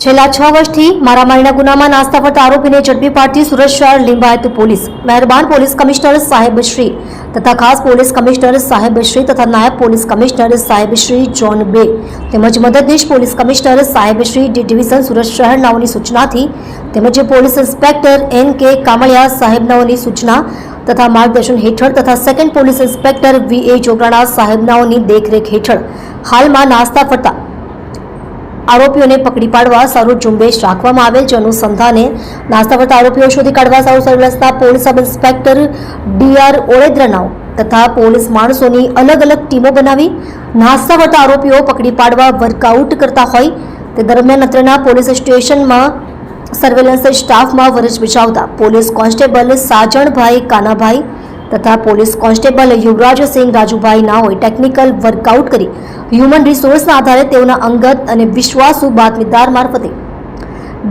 છેલ્લા 6 વર્ષથી મારામારીના ગુનામાં નાસ્તા ફરતા આરોપીને ઝડપી પાડતી સુરત શહેર લિંબાયત પોલીસ મહેરબાન પોલીસ કમિશનર સાહેબ શ્રી તથા ખાસ પોલીસ કમિશનર સાહેબ શ્રી તથા નાયબ પોલીસ કમિશનર સાહેબ શ્રી ઝોન 2 તેમજ મદદનીશ પોલીસ કમિશનર સાહેબ શ્રી ડી ડિવિઝન સુરત શહેર નાઓની સૂચનાથી તેમજ પોલીસ ઇન્સ્પેક્ટર એન કે કામળિયા સાહેબ નાઓની સૂચના તથા માર્ગદર્શન હેઠળ તથા સેકન્ડ પોલીસ ઇન્સ્પેક્ટર વી.એ. જોગરાણા સાહેબ નાઓની દેખરેખ હેઠળ હાલમાં નાસ્તા ફરતા આરોપીઓને પકડી પાડવા સારું ઝુંબેશ રાખવામાં આવેલ જે અનુસંધાને નાસ્તા ફરતા આરોપીઓ શોધી કાઢવા સારું સર્વેલન્સના પોલીસ સબ ઇન્સ્પેક્ટર ડી.આર. ઓળેદ્રનાઓ તથા પોલીસ માણસોની અલગ અલગ ટીમો બનાવી નાસ્તા ફરતા આરોપીઓ પકડી પાડવા વર્કઆઉટ કરતા હોય તે દરમિયાન અત્રેના પોલીસ સ્ટેશનમાં સર્વેલન્સ સ્ટાફમાં ફરજ બજાવતા પોલીસ કોન્સ્ટેબલ સાજણભાઈ કાનાભાઈ તથા પોલીસ કોન્સ્ટેબલ યુવરાજસિંહ રાજુભાઈ નાઓએ ટેકનિકલ વર્કઆઉટ કરી હ્યુમન રિસોર્સના આધારે તેઓના અંગત અને વિશ્વાસુ બાતમીદાર મારફતે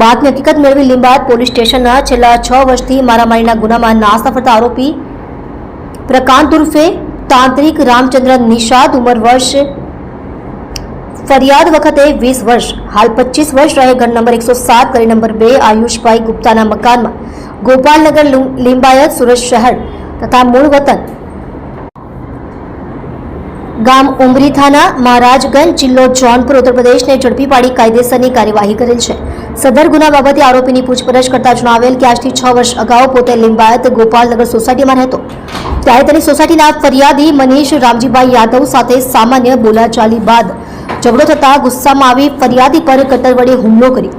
બાતમી હકીકત મેળવી લિંબાયત પોલીસ સ્ટેશનના છેલ્લા 6 વર્ષથી મારામારીના ગુનામાં નાસ્તા ફરતા આરોપી પ્રકાંત ઉર્ફે તાંત્રિક રામચંદ્ર નિષાદ ઉંમર વર્ષ ફરિયાદ વખતે 20 વર્ષ હાલ 25 વર્ષ રહે ઘર નંબર 107 કરી નંબર 2 આયુષભાઈ ગુપ્તાના મકાનમાં ગોપાલનગર લિંબાયત સુરત શહેર તથા મૂળ વતન ગામ ઉમરી થાના મહારાજગંજ જિલ્લો જૌનપુર ઉત્તર પ્રદેશને ઝડપી પાડી કાયદેસરની કાર્યવાહી કરેલ છે. સદર ગુના બાબતે આરોપીની પૂછપરછ કરતા જણાવેલ કે આજથી 6 વર્ષ અગાઉ પોતે લિંબાયત ગોપાલનગર સોસાયટીમાં રહેતો ત્યારે તેની સોસાયટીના ફરિયાદી મનીષ રામજીભાઈ યાદવ સાથે સામાન્ય બોલાચાલી બાદ ઝઘડો થતા ગુસ્સામાં આવી ફરિયાદી પર કટર વડે હુમલો કરી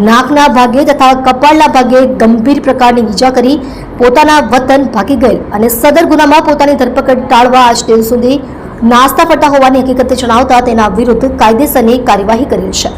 નાકના ભાગે તથા કપાળના ભાગે ગંભીર પ્રકારની ઈજા કરી પોતાના વતન ભાગી ગયેલ અને સદર ગુનામાં પોતાની ધરપકડ ટાળવા આજ દિન સુધી નાસ્તા ફરતા હોવાની હકીકત જણાવતા તેના વિરુદ્ધ કાયદેસરની કાર્યવાહી કરેલ છે.